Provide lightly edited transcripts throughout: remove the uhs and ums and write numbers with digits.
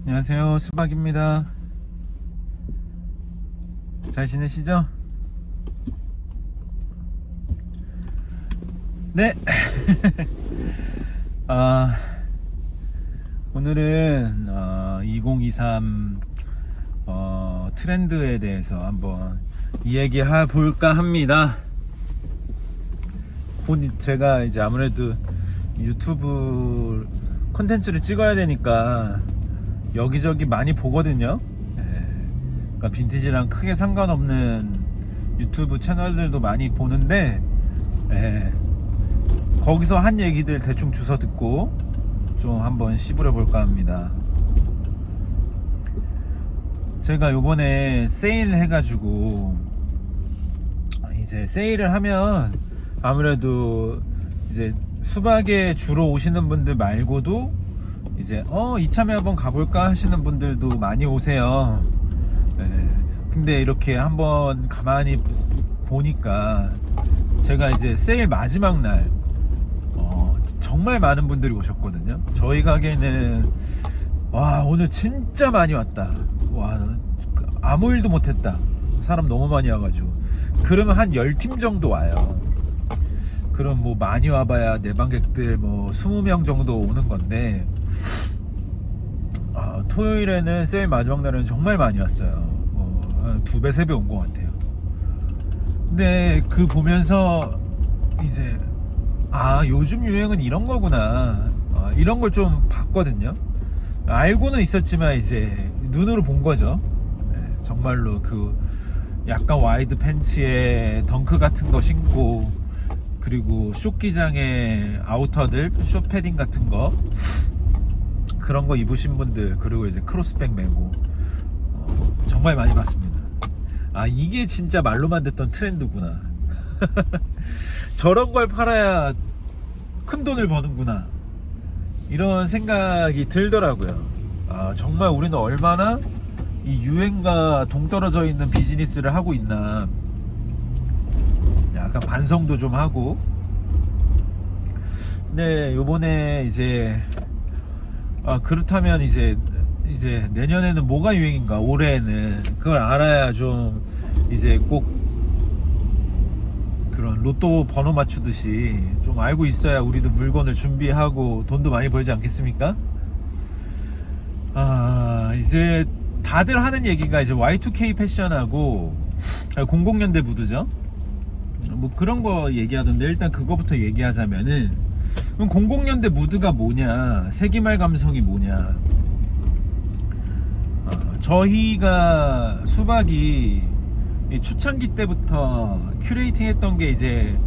안녕하세요, 수박입니다. 잘 지내시죠? 네. 오늘은 2023 트렌드에 대해서 한번 이야기해 볼까 합니다. 제가 이제 아무래도 유튜브 콘텐츠를 찍어야 되니까 여기저기 많이 보거든요. 그러니까 빈티지랑 크게 상관없는 유튜브 채널들도 많이 보는데, 거기서 한 얘기들 대충 주워 듣고 좀 한번 씹으려 볼까 합니다. 제가 요번에 세일 해가지고, 이제 세일을 하면 아무래도 이제 수박에 주로 오시는 분들 말고도 이제 이참에 한번 가볼까 하시는 분들도 많이 오세요. 근데 이렇게 한번 가만히 보니까 제가 이제 세일 마지막 날 정말 많은 분들이 오셨거든요. 저희 가게는 와, 오늘 진짜 많이 왔다, 와, 아무 일도 못했다, 사람 너무 많이 와가지고. 그러면 한 10팀 정도 와요. 그럼 뭐 많이 와봐야 내방객들 뭐 20명 정도 오는 건데, 토요일에는 세일 마지막 날은 정말 많이 왔어요. 한 2배 3배 온 것 같아요. 근데 그 보면서 이제 요즘 유행은 이런 거구나, 이런 걸 좀 봤거든요. 알고는 있었지만 이제 눈으로 본 거죠. 정말로 그 약간 와이드 팬츠에 덩크 같은 거 신고, 그리고 쇼기장에 아우터들, 쇼패딩 같은 거, 그런 거 입으신 분들, 그리고 이제 크로스백 메고, 정말 많이 봤습니다. 이게 진짜 말로만 듣던 트렌드구나. 저런 걸 팔아야 큰 돈을 버는구나, 이런 생각이 들더라고요. 정말 우리는 얼마나 이 유행과 동떨어져 있는 비즈니스를 하고 있나, 약간 반성도 좀 하고. 근데 요번에 이제 그렇다면 이제 내년에는 뭐가 유행인가, 올해는 그걸 알아야 좀 이제 꼭 그런 로또 번호 맞추듯이 좀 알고 있어야 우리도 물건을 준비하고 돈도 많이 벌지 않겠습니까? 이제 다들 하는 얘기가 이제 Y2K 패션하고 00년대 무드죠. 뭐 그런 거 얘기하던데, 일단 그거부터 얘기하자면은, 그럼 00년대 무드가 뭐냐, 세기말 감성이 뭐냐. 저희가 수박이 초창기 때부터 큐레이팅 했던 게 이제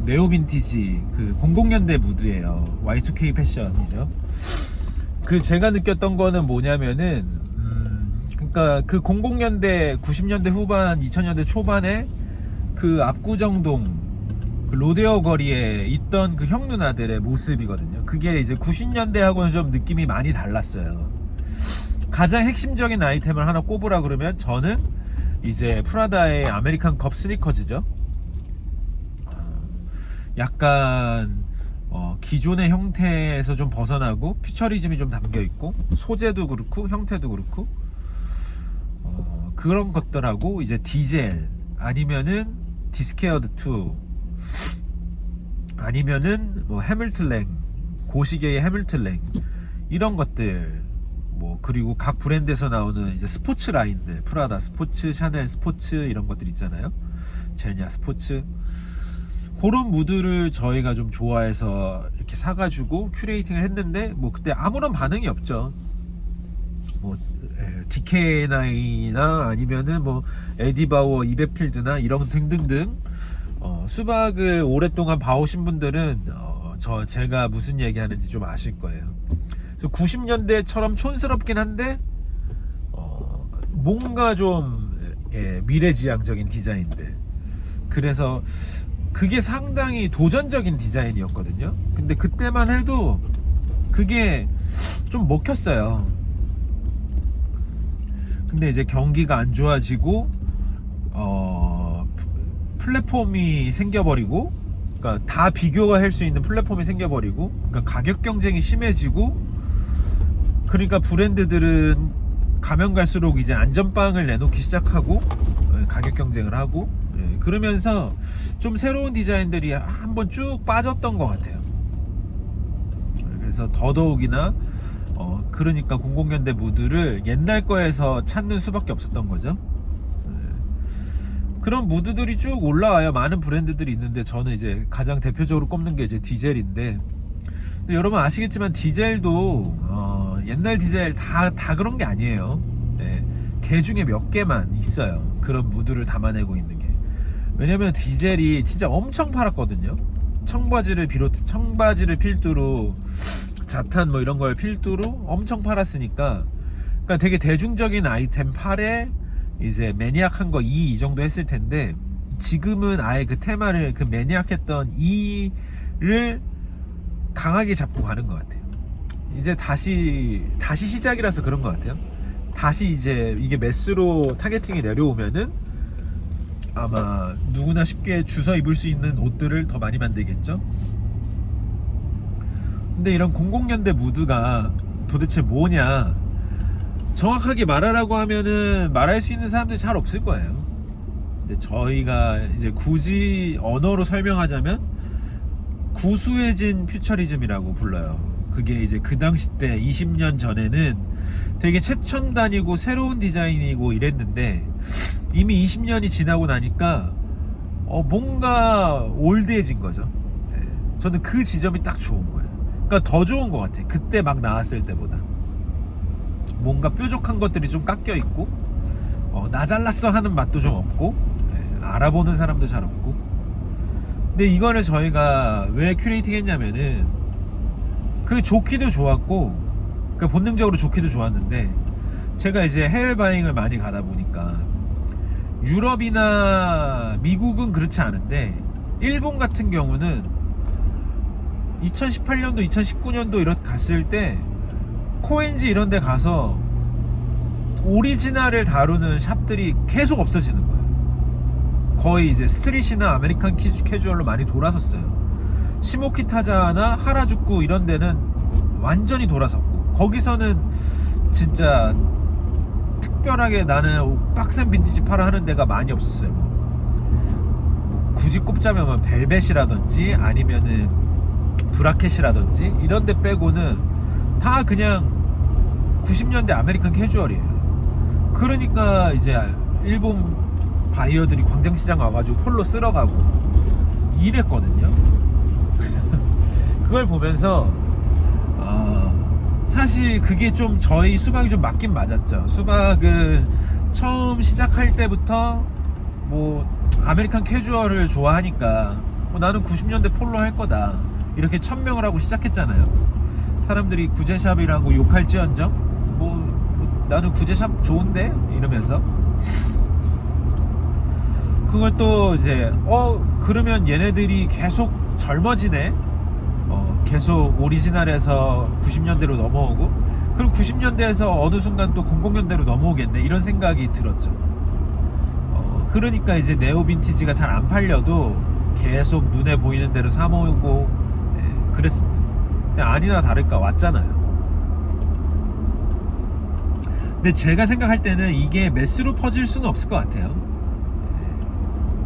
네오 빈티지, 그 00년대 무드예요. Y2K 패션이죠. 그 제가 느꼈던 거는 뭐냐면은, 그러니까 그 00년대 90년대 후반 2000년대 초반에 그 압구정동 그 로데오 거리에 있던 그 형 누나들의 모습이거든요. 그게 이제 90년대하고는 좀 느낌이 많이 달랐어요. 가장 핵심적인 아이템을 하나 꼽으라 그러면 저는 이제 프라다의 아메리칸 컵 스니커즈죠. 약간 기존의 형태에서 좀 벗어나고 퓨처리즘이 좀 담겨있고, 소재도 그렇고 형태도 그렇고, 그런 것들하고 이제 디젤, 아니면은 디스케어드 2, 아니면은 뭐 해밀틀랭, 고시계의 해밀틀랭, 이런 것들, 뭐 그리고 각 브랜드에서 나오는 이제 스포츠 라인들, 프라다 스포츠, 샤넬 스포츠, 이런 것들 있잖아요. 제냐 스포츠. 그런 무드를 저희가 좀 좋아해서 이렇게 사가지고 큐레이팅을 했는데, 뭐 그때 아무런 반응이 없죠. 뭐 DK9이나 아니면은 뭐 에디바워, 이베필드나 이런 등등등, 수박을 오랫동안 봐오신 분들은 제가 무슨 얘기 하는지 좀 아실 거예요. 90년대처럼 촌스럽긴 한데 뭔가 좀 미래지향적인 디자인들, 그래서 그게 상당히 도전적인 디자인이었거든요. 근데 그때만 해도 그게 좀 먹혔어요. 근데 이제 경기가 안 좋아지고 플랫폼이 생겨버리고, 그러니까 다 비교가 할 수 있는 플랫폼이 생겨버리고, 그러니까 가격 경쟁이 심해지고, 그러니까 브랜드들은 가면 갈수록 이제 안전빵을 내놓기 시작하고 가격 경쟁을 하고 그러면서 좀 새로운 디자인들이 한번 쭉 빠졌던 것 같아요. 그래서 더더욱이나 그러니까 00년대 무드를 옛날 거에서 찾는 수밖에 없었던 거죠. 그런 무드들이 쭉 올라와요. 많은 브랜드들이 있는데 저는 이제 가장 대표적으로 꼽는 게 이제 디젤인데, 근데 여러분 아시겠지만 디젤도 옛날 디젤 다 그런 게 아니에요. 개 중에 몇 개만 있어요. 그런 무드를 담아내고 있는 게. 왜냐면 디젤이 진짜 엄청 팔았거든요. 청바지를 필두로 자탄 뭐 이런 걸 필두로 엄청 팔았으니까, 그러니까 되게 대중적인 아이템 8에 이제 매니악한 거 2 정도 했을 텐데, 지금은 아예 그 테마를, 그 매니악했던 2를 강하게 잡고 가는 것 같아요. 이제 다시 시작이라서 그런 것 같아요. 다시 이제 이게 매스로 타겟팅이 내려오면은 아마 누구나 쉽게 주워 입을 수 있는 옷들을 더 많이 만들겠죠. 근데 이런 00년대 무드가 도대체 뭐냐, 정확하게 말하라고 하면은 말할 수 있는 사람들이 잘 없을 거예요. 근데 저희가 이제 굳이 언어로 설명하자면 구수해진 퓨처리즘이라고 불러요. 그게 이제 그 당시 때 20년 전에는 되게 최첨단이고 새로운 디자인이고 이랬는데, 이미 20년이 지나고 나니까 뭔가 올드해진 거죠. 저는 그 지점이 딱 좋은 거예요. 그러니까 더 좋은 것 같아요. 그때 막 나왔을 때보다 뭔가 뾰족한 것들이 좀 깎여 있고, 나 잘났어 하는 맛도 좀 없고, 알아보는 사람도 잘 없고. 근데 이거를 저희가 왜 큐레이팅 했냐면은, 그 좋기도 좋았고, 그 본능적으로 좋기도 좋았는데, 제가 이제 해외 바잉을 많이 가다 보니까 유럽이나 미국은 그렇지 않은데 일본 같은 경우는 2018년도 2019년도 이렇게 갔을 때 코엔지 이런 데 가서 오리지널을 다루는 샵들이 계속 없어지는 거예요. 거의 이제 스트릿이나 아메리칸 캐주얼로 많이 돌아섰어요. 시모키타자나 하라주쿠 이런 데는 완전히 돌아섰고, 거기서는 진짜 특별하게 나는 빡센 빈티지 팔아 하는 데가 많이 없었어요. 뭐 굳이 꼽자면 뭐 벨벳이라든지 아니면은 브라켓이라든지 이런 데 빼고는 다 그냥 90년대 아메리칸 캐주얼이에요. 그러니까 이제 일본 바이어들이 광장시장 와가지고 폴로 쓸어가고 이랬거든요. 그걸 보면서 사실 그게 좀 저희 수박이 좀 맞긴 맞았죠. 수박은 처음 시작할 때부터 뭐 아메리칸 캐주얼을 좋아하니까 나는 90년대 폴로 할 거다 이렇게 천명을 하고 시작했잖아요. 사람들이 구제샵이라고 욕할지언정 뭐 나는 구제샵 좋은데 이러면서, 그걸 또 이제 그러면 얘네들이 계속 젊어지네, 계속 오리지널에서 90년대로 넘어오고, 그럼 90년대에서 어느 순간 또 00년대로 넘어오겠네 이런 생각이 들었죠. 그러니까 이제 네오 빈티지가 잘 안 팔려도 계속 눈에 보이는 대로 사 모으고 그랬습니다. 근데 아니나 다를까 왔잖아요. 근데 제가 생각할 때는 이게 매스로 퍼질 수는 없을 것 같아요.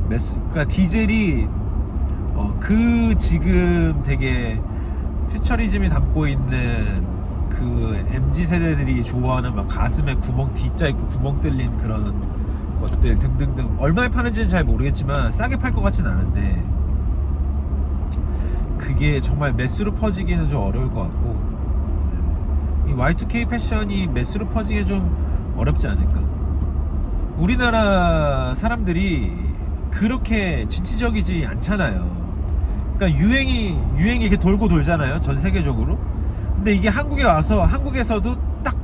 그러니까 디젤이 그 지금 되게 퓨처리즘이 담고 있는 그 MZ 세대들이 좋아하는 막 가슴에 구멍 D자 있고 구멍 뚫린 그런 것들 등등등, 얼마에 파는지는 잘 모르겠지만 싸게 팔 것 같진 않은데, 그게 정말 매스로 퍼지기는 좀 어려울 것 같고, 이 Y2K 패션이 매스로 퍼지기 좀 어렵지 않을까. 우리나라 사람들이 그렇게 진취적이지 않잖아요. 그러니까 유행이 이렇게 돌고 돌잖아요, 전 세계적으로. 근데 이게 한국에 와서 한국에서도 딱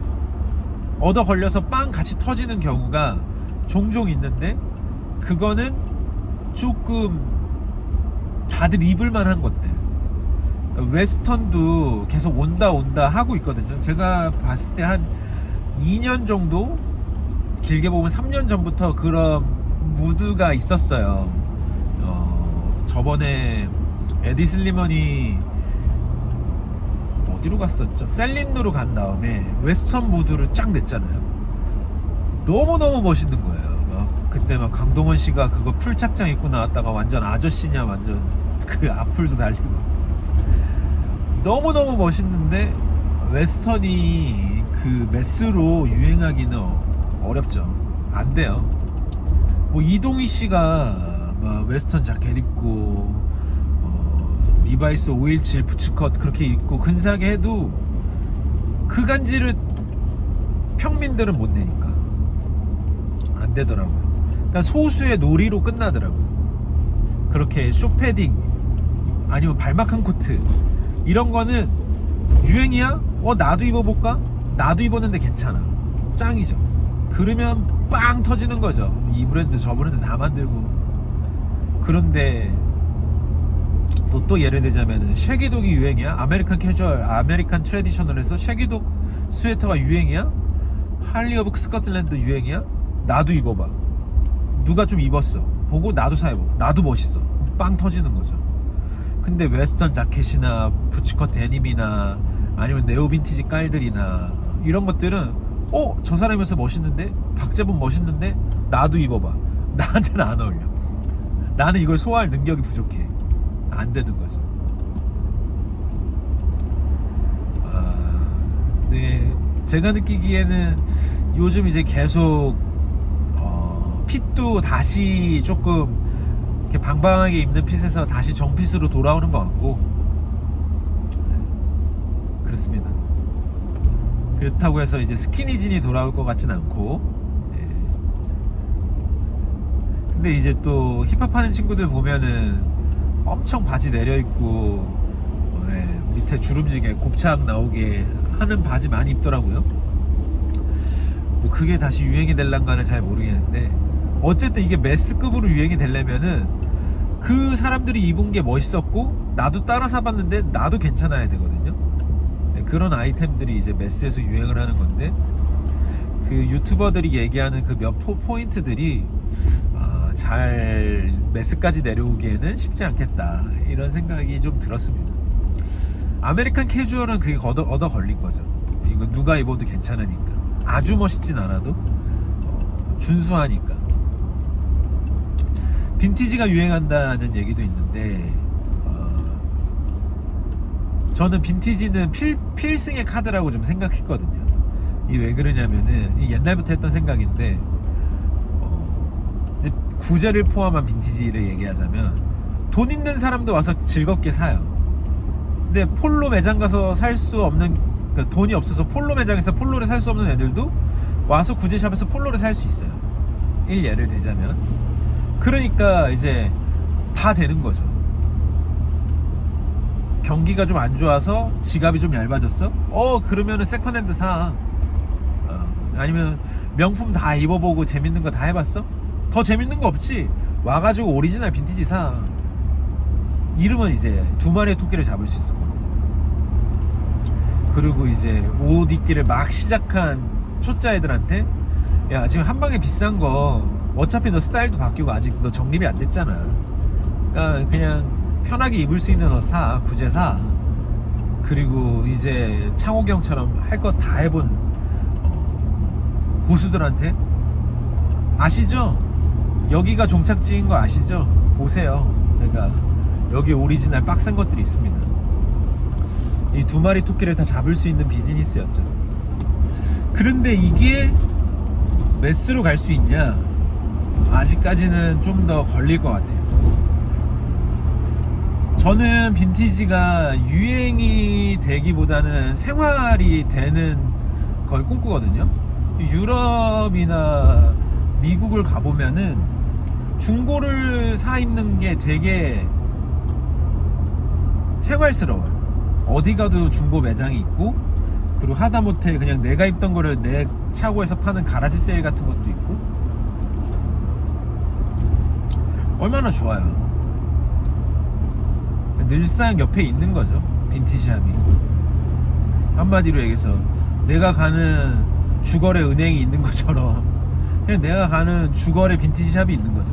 얻어 걸려서 빵 같이 터지는 경우가 종종 있는데, 그거는 조금 다들 입을 만한 것들, 그러니까 웨스턴도 계속 온다 하고 있거든요. 제가 봤을 때 한 2년 정도, 길게 보면 3년 전부터 그런 무드가 있었어요. 저번에 에디 슬리먼이 어디로 갔었죠? 셀린누로 간 다음에 웨스턴 무드를 쫙 냈잖아요. 너무너무 멋있는 거예요. 그때 막 강동원 씨가 그거 풀 착장 입고 나왔다가 완전 아저씨냐, 완전 그 앞풀도 달리고 너무너무 멋있는데 웨스턴이 그 매스로 유행하기는 어렵죠. 안 돼요. 뭐 이동희 씨가 막 웨스턴 자켓 입고 리바이스 517 부츠컷 그렇게 입고 근사하게 해도 그 간지를 평민들은 못 내니까 안 되더라고요. 그러니까 소수의 놀이로 끝나더라고요. 그렇게 쇼패딩 아니면 발막한 코트 이런 거는 유행이야? 나도 입어볼까? 나도 입었는데 괜찮아. 짱이죠. 그러면 빵 터지는 거죠. 이 브랜드 저 브랜드 다 만들고. 그런데 또 예를 들자면은 쉐기독이 유행이야? 아메리칸 캐주얼, 아메리칸 트래디셔널에서 쉐기독 스웨터가 유행이야? 할리 오브 스코틀랜드 유행이야? 나도 입어봐. 누가 좀 입었어. 보고 나도 사입어. 나도 멋있어. 빵 터지는 거죠. 근데 웨스턴 자켓이나 부츠컷 데님이나 아니면 네오 빈티지 깔들이나 이런 것들은 저 사람에서 멋있는데? 박재범 멋있는데? 나도 입어봐. 나한테는 안 어울려. 나는 이걸 소화할 능력이 부족해. 안 되는 거죠. 네, 제가 느끼기에는 요즘 이제 계속 핏도 다시 조금 이렇게 방방하게 입는 핏에서 다시 정핏으로 돌아오는 것 같고, 그렇습니다. 그렇다고 해서 이제 스키니진이 돌아올 것 같진 않고, 근데 이제 또 힙합 하는 친구들 보면은 엄청 바지 내려입고 밑에 주름지게 곱창 나오게 하는 바지 많이 입더라고요. 뭐 그게 다시 유행이 될란가는 잘 모르겠는데, 어쨌든 이게 매스급으로 유행이 되려면은 그 사람들이 입은 게 멋있었고 나도 따라 사봤는데 나도 괜찮아야 되거든요. 그런 아이템들이 이제 매스에서 유행을 하는 건데, 그 유튜버들이 얘기하는 그 몇 포인트들이 잘 매스까지 내려오기에는 쉽지 않겠다, 이런 생각이 좀 들었습니다. 아메리칸 캐주얼은 그게 얻어 걸린 거죠. 이거 누가 입어도 괜찮으니까, 아주 멋있진 않아도 준수하니까. 빈티지가 유행한다는 얘기도 있는데, 저는 빈티지는 필승의 카드라고 좀 생각했거든요. 이게 왜 그러냐면은 옛날부터 했던 생각인데, 이제 구제를 포함한 빈티지를 얘기하자면 돈 있는 사람도 와서 즐겁게 사요. 근데 폴로 매장 가서 살 수 없는, 그러니까 돈이 없어서 폴로 매장에서 폴로를 살 수 없는 애들도 와서 구제샵에서 폴로를 살 수 있어요. 예를 들자면. 그러니까 이제 다 되는 거죠. 경기가 좀 안 좋아서 지갑이 좀 얇아졌어? 그러면은 세컨핸드 사. 아니면 명품 다 입어보고 재밌는 거 다 해봤어? 더 재밌는 거 없지? 와가지고 오리지널 빈티지 사. 이러면 이제 두 마리의 토끼를 잡을 수 있었거든. 그리고 이제 옷 입기를 막 시작한 초짜 애들한테, 야, 지금 한 방에 비싼 거 어차피 너 스타일도 바뀌고 아직 너 정립이 안 됐잖아. 그러니까 그냥 편하게 입을 수 있는 옷 사, 구제 사. 그리고 이제 창호경처럼 할 것 다 해본 고수들한테, 아시죠? 여기가 종착지인 거 아시죠? 오세요. 제가 여기 오리지널 빡센 것들이 있습니다. 이 두 마리 토끼를 다 잡을 수 있는 비즈니스였죠. 그런데 이게 매스로 갈 수 있냐? 아직까지는 좀 더 걸릴 것 같아요. 저는 빈티지가 유행이 되기보다는 생활이 되는 걸 꿈꾸거든요. 유럽이나 미국을 가보면은 중고를 사 입는 게 되게 생활스러워요. 어디 가도 중고 매장이 있고, 그리고 하다못해 그냥 내가 입던 거를 내 차고에서 파는 가라지 세일 같은 것도 있고, 얼마나 좋아요. 늘상 옆에 있는 거죠, 빈티지함이. 한마디로 얘기해서 내가 가는 주거래 은행이 있는 것처럼 그냥 내가 가는 주거래 빈티지샵이 있는 거죠.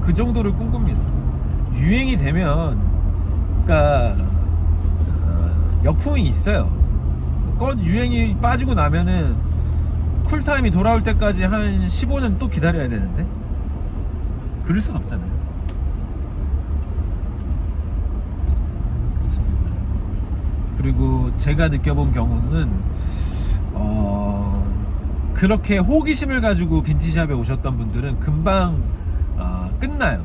그 정도를 꿈꿉니다. 유행이 되면, 그러니까 역풍이 있어요. 유행이 빠지고 나면은 쿨타임이 돌아올 때까지 한 15년 또 기다려야 되는데 그럴 순 없잖아요. 그렇습니다. 그리고 제가 느껴본 경우는 그렇게 호기심을 가지고 빈티지샵에 오셨던 분들은 금방 끝나요.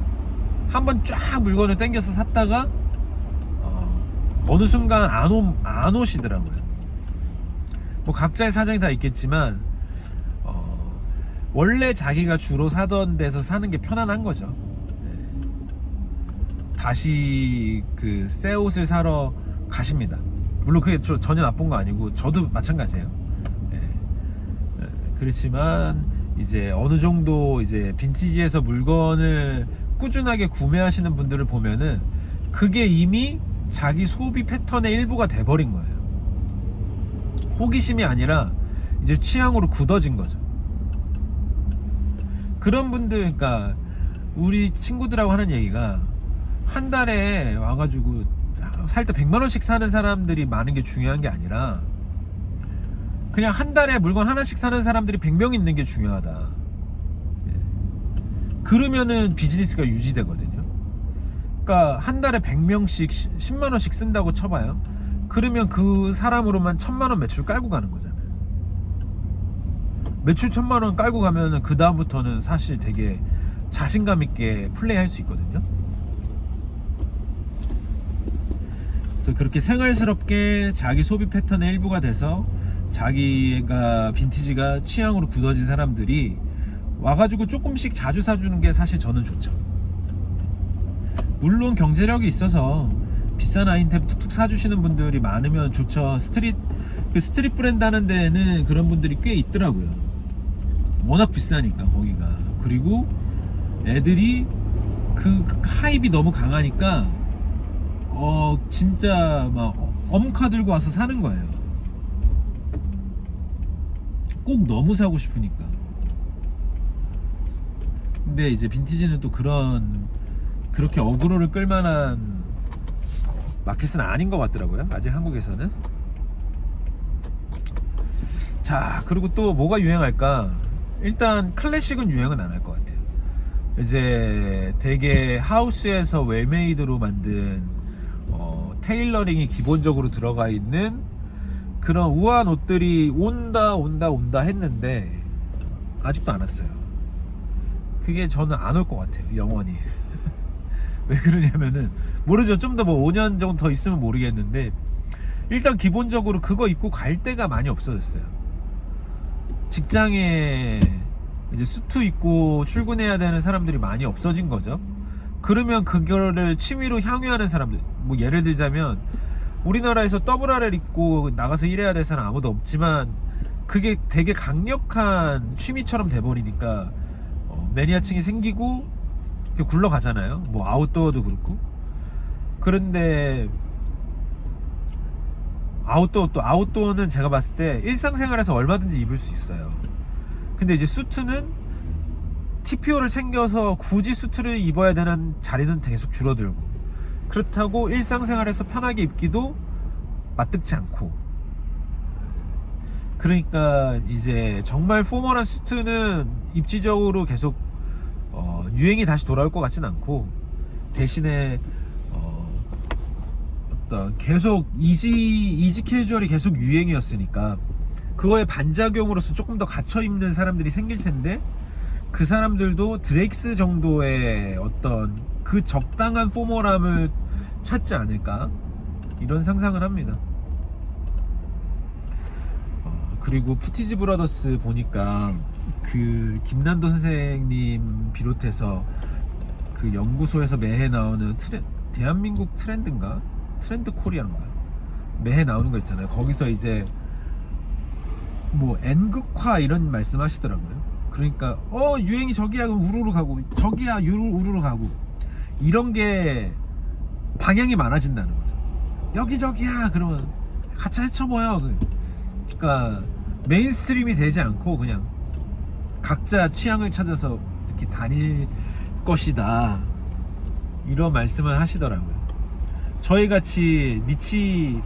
한번 쫙 물건을 땡겨서 샀다가 어느 순간 안 오시더라고요. 뭐 각자의 사정이 다 있겠지만 원래 자기가 주로 사던 데서 사는 게 편안한 거죠. 다시 그 새 옷을 사러 가십니다. 물론 그게 전혀 나쁜 거 아니고 저도 마찬가지예요. 그렇지만 이제 어느 정도 이제 빈티지에서 물건을 꾸준하게 구매하시는 분들을 보면은 그게 이미 자기 소비 패턴의 일부가 돼버린 거예요. 호기심이 아니라 이제 취향으로 굳어진 거죠. 그런 분들, 그러니까 우리 친구들하고 하는 얘기가 한 달에 와가지고 살 때 100만 원씩 사는 사람들이 많은 게 중요한 게 아니라 그냥 한 달에 물건 하나씩 사는 사람들이 100명 있는 게 중요하다. 그러면은 비즈니스가 유지되거든요. 그러니까 한 달에 100명씩 10만 원씩 쓴다고 쳐봐요. 그러면 그 사람으로만 1000만 원 매출 깔고 가는 거잖아요. 매출 1000만 원 깔고 가면은 그 다음부터는 사실 되게 자신감 있게 플레이할 수 있거든요. 그래서 그렇게 생활스럽게 자기 소비 패턴의 일부가 돼서 자기가 빈티지가 취향으로 굳어진 사람들이 와가지고 조금씩 자주 사주는 게 사실 저는 좋죠. 물론 경제력이 있어서 비싼 아이템 툭툭 사주시는 분들이 많으면 좋죠. 스트릿 브랜드 하는 데는 그런 분들이 꽤 있더라고요. 워낙 비싸니까 거기가. 그리고 애들이 그 하입이 너무 강하니까 진짜 막 엄카 들고 와서 사는 거예요. 꼭 너무 사고 싶으니까. 근데 이제 빈티지는 또 그렇게 어그로를 끌만한 마켓은 아닌 것 같더라고요. 아직 한국에서는. 자, 그리고 또 뭐가 유행할까? 일단 클래식은 유행은 안 할 것 같아요. 이제 되게 하우스에서 웰메이드로 만든 테일러링이 기본적으로 들어가 있는 그런 우아한 옷들이 온다 했는데 아직도 안 왔어요. 그게 저는 안 올 것 같아요, 영원히. 왜 그러냐면은 모르죠. 좀 더 뭐 5년 정도 더 있으면 모르겠는데 일단 기본적으로 그거 입고 갈 데가 많이 없어졌어요. 직장에 이제 수트 입고 출근해야 되는 사람들이 많이 없어진 거죠. 그러면 그거를 취미로 향유하는 사람들, 뭐 예를 들자면 우리나라에서 더블 RL 입고 나가서 일해야 될 사람 아무도 없지만 그게 되게 강력한 취미처럼 돼버리니까 매니아층이 생기고 굴러가잖아요. 뭐 아웃도어도 그렇고. 그런데 아웃도어는 제가 봤을 때 일상생활에서 얼마든지 입을 수 있어요. 근데 이제 수트는 TPO를 챙겨서 굳이 수트를 입어야 되는 자리는 계속 줄어들고, 그렇다고 일상생활에서 편하게 입기도 맞득지 않고, 그러니까 이제 정말 포멀한 수트는 입지적으로 계속 유행이 다시 돌아올 것 같진 않고, 대신에 어떤 계속 이지 캐주얼이 계속 유행이었으니까 그거에 반작용으로서 조금 더 갇혀 입는 사람들이 생길 텐데, 그 사람들도 드레익스 정도의 어떤 그 적당한 포멀함을 찾지 않을까, 이런 상상을 합니다. 그리고 푸티지 브라더스 보니까 그 김난도 선생님 비롯해서 그 연구소에서 매해 나오는 대한민국 트렌드인가? 트렌드 코리아인가? 매해 나오는 거 있잖아요. 거기서 이제 뭐 N극화 이런 말씀 하시더라고요. 그러니까 유행이 저기야 우르르 가고, 저기야 우르르 가고, 이런 게 방향이 많아진다는 거죠. 여기저기야 그러면 같이 헤쳐보여. 그러니까 메인스트림이 되지 않고 그냥 각자 취향을 찾아서 이렇게 다닐 것이다, 이런 말씀을 하시더라고요. 저희같이 니치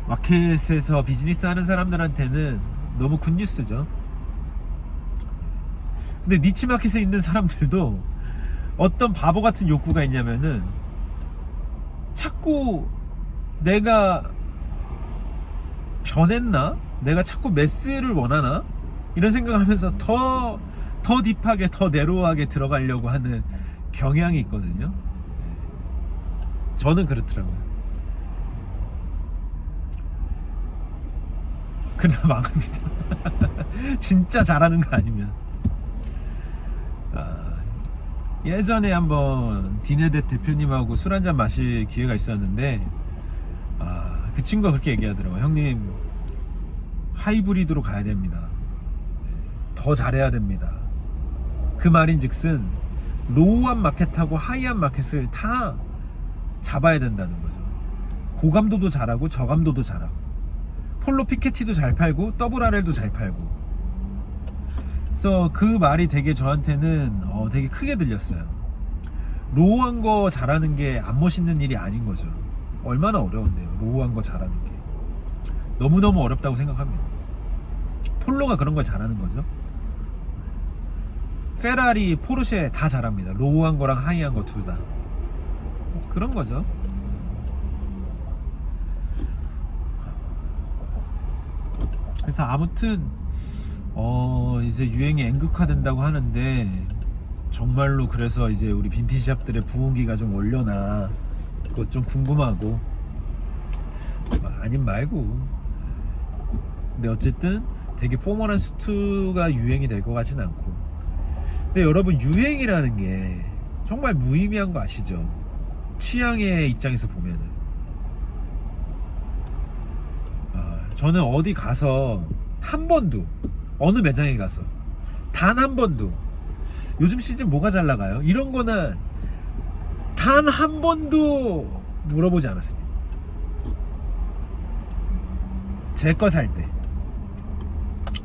마켓에서 비즈니스 하는 사람들한테는 너무 굿뉴스죠. 근데 니치 마켓에 있는 사람들도 어떤 바보 같은 욕구가 있냐면은 자꾸 내가 변했나? 내가 자꾸 매스를 원하나? 이런 생각을 하면서 더 딥하게 더 내로하게 들어가려고 하는 경향이 있거든요. 저는 그렇더라고요. 그러다 망합니다. 진짜 잘하는 거 아니면. 예전에 한번 디네댓 대표님하고 술 한잔 마실 기회가 있었는데 그 친구가 그렇게 얘기하더라고요. 형님, 하이브리드로 가야 됩니다. 더 잘해야 됩니다. 그 말인즉슨 로우한 마켓하고 하이한 마켓을 다 잡아야 된다는 거죠. 고감도도 잘하고 저감도도 잘하고 폴로 피케티도 잘 팔고 더블 RL도 잘 팔고. 그래서 그 말이 되게 저한테는 되게 크게 들렸어요. 로우한 거 잘하는 게 안 멋있는 일이 아닌 거죠. 얼마나 어려운데요. 로우한 거 잘하는 게 너무너무 어렵다고 생각합니다. 폴로가 그런 걸 잘하는 거죠. 페라리, 포르쉐 다 잘합니다. 로우한 거랑 하이한 거 둘 다 그런 거죠. 그래서 아무튼 이제 유행이 N극화된다고 하는데 정말로 그래서 이제 우리 빈티지샵들의 부흥기가 좀 올려나 그것 좀 궁금하고 아님 말고. 근데 어쨌든 되게 포멀한 수트가 유행이 될 것 같진 않고. 근데 여러분, 유행이라는 게 정말 무의미한 거 아시죠? 취향의 입장에서 보면은 저는 어디 가서 한 번도, 어느 매장에 가서 단 한 번도 요즘 시즌 뭐가 잘 나가요? 이런 거는 단 한 번도 물어보지 않았습니다. 제 거 살 때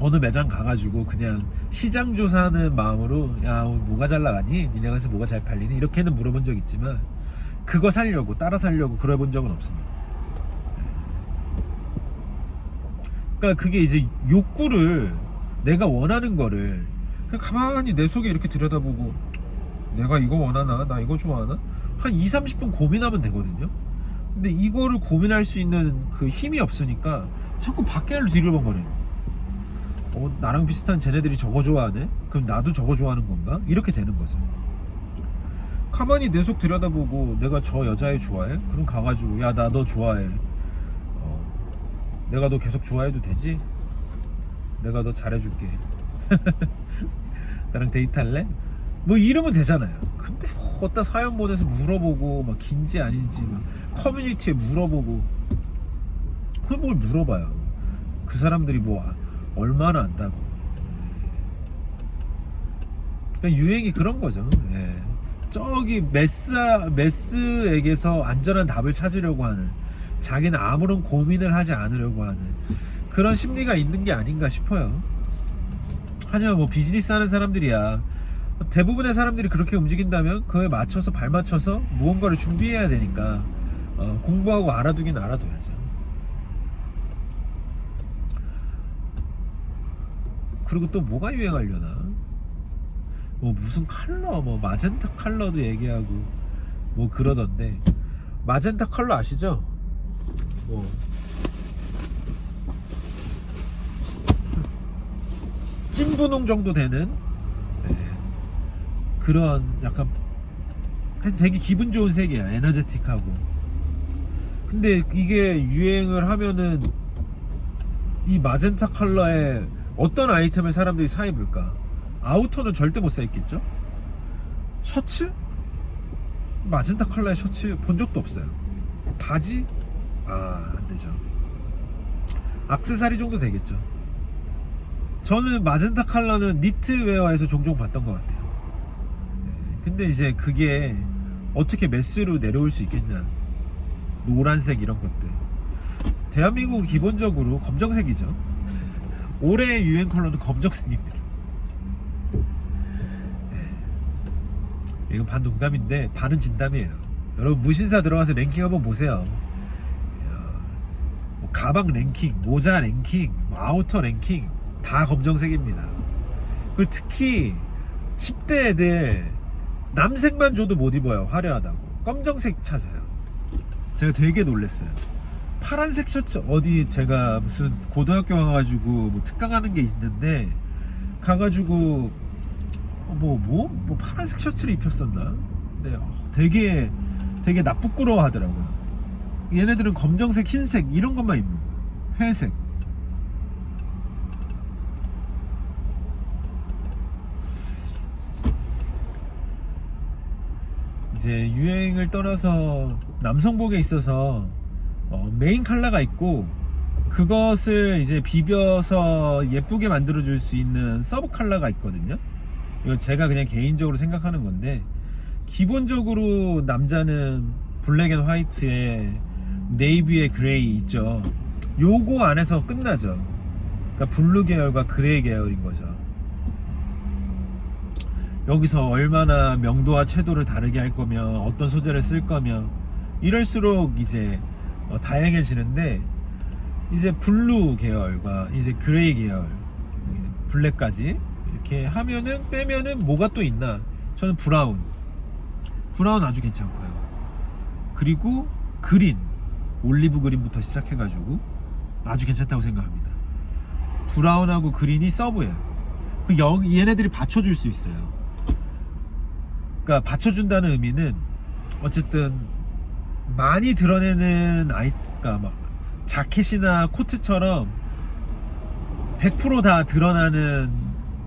어느 매장 가가지고 그냥 시장 조사하는 마음으로 야 뭐가 잘 나가니? 니네 가서 뭐가 잘 팔리니? 이렇게는 물어본 적 있지만 그거 살려고 따라 살려고 그래 본 적은 없습니다. 그러니까 그게 이제 욕구를, 내가 원하는 거를 그냥 가만히 내 속에 이렇게 들여다보고 내가 이거 원하나? 나 이거 좋아하나? 한 2-30분 고민하면 되거든요. 근데 이거를 고민할 수 있는 그 힘이 없으니까 자꾸 밖에를 뒤려본거려요. 나랑 비슷한 쟤네들이 저거 좋아하네? 그럼 나도 저거 좋아하는 건가? 이렇게 되는 거죠. 가만히 내 속 들여다보고 내가 저 여자애 좋아해? 그럼 가가지고 야 나 너 좋아해. 내가 너 계속 좋아해도 되지? 내가 너 잘해줄게. 나랑 데이트할래? 뭐 이러면 되잖아요. 근데 어디다 사연 보내서 물어보고 막 긴지 아닌지 막 커뮤니티에 물어보고 그걸 뭘 물어봐요. 그 사람들이 뭐 얼마나 안다고. 그러니까 유행이 그런 거죠. 저기 메스에게서 안전한 답을 찾으려고 하는, 자기는 아무런 고민을 하지 않으려고 하는 그런 심리가 있는 게 아닌가 싶어요. 하지만 뭐 비즈니스 하는 사람들이야, 대부분의 사람들이 그렇게 움직인다면 그에 맞춰서 발맞춰서 무언가를 준비해야 되니까 공부하고 알아두긴 알아둬야죠. 그리고 또 뭐가 유행하려나? 뭐 무슨 컬러, 뭐 마젠타 컬러도 얘기하고 뭐 그러던데, 마젠타 컬러 아시죠? 뭐 찐분홍 정도 되는 그런 약간 되게 기분 좋은 색이야. 에너제틱하고. 근데 이게 유행을 하면은 이 마젠타 컬러에 어떤 아이템을 사람들이 사 입을까? 아우터는 절대 못 사 입겠죠? 셔츠? 마젠타 컬러의 셔츠 본 적도 없어요. 바지? 안 되죠. 액세서리 정도 되겠죠. 저는 마젠타 컬러는 니트웨어에서 종종 봤던 것 같아요. 근데 이제 그게 어떻게 매스로 내려올 수 있겠냐. 노란색 이런 것들. 대한민국은 기본적으로 검정색이죠. 올해 유행 컬러는 검정색입니다. 이건 반 농담인데 반은 진담이에요. 여러분 무신사 들어가서 랭킹 한번 보세요. 뭐 가방 랭킹, 모자 랭킹, 아우터 랭킹 다 검정색입니다. 그 특히 10대 애들 남색만 줘도 못 입어요. 화려하다고 검정색 찾아요. 제가 되게 놀랐어요. 파란색 셔츠 어디 제가 무슨 고등학교 가가지고 뭐 특강하는 게 있는데 가가지고 뭐 파란색 셔츠를 입혔었나? 네, 되게 나 부끄러워 하더라고요. 얘네들은 검정색, 흰색 이런 것만 입는 거예요. 회색. 이제 유행을 떠나서 남성복에 있어서 메인 컬러가 있고 그것을 이제 비벼서 예쁘게 만들어 줄 수 있는 서브 컬러가 있거든요. 이건 제가 그냥 개인적으로 생각하는 건데, 기본적으로 남자는 블랙 앤 화이트에 네이비에 그레이 있죠. 요거 안에서 끝나죠. 그러니까 블루 계열과 그레이 계열인 거죠. 여기서 얼마나 명도와 채도를 다르게 할 거며 어떤 소재를 쓸 거며 이럴수록 이제 다양해지는데, 이제 블루 계열과 이제 그레이 계열, 블랙까지 이렇게 하면은 빼면은 뭐가 또 있나? 저는 브라운 아주 괜찮고요. 그리고 그린, 올리브 그린부터 시작해가지고 아주 괜찮다고 생각합니다. 브라운하고 그린이 서브예요. 얘네들이 받쳐줄 수 있어요. 그러니까 받쳐준다는 의미는 어쨌든 많이 드러내는 그러니까 막 자켓이나 코트처럼 100% 다 드러나는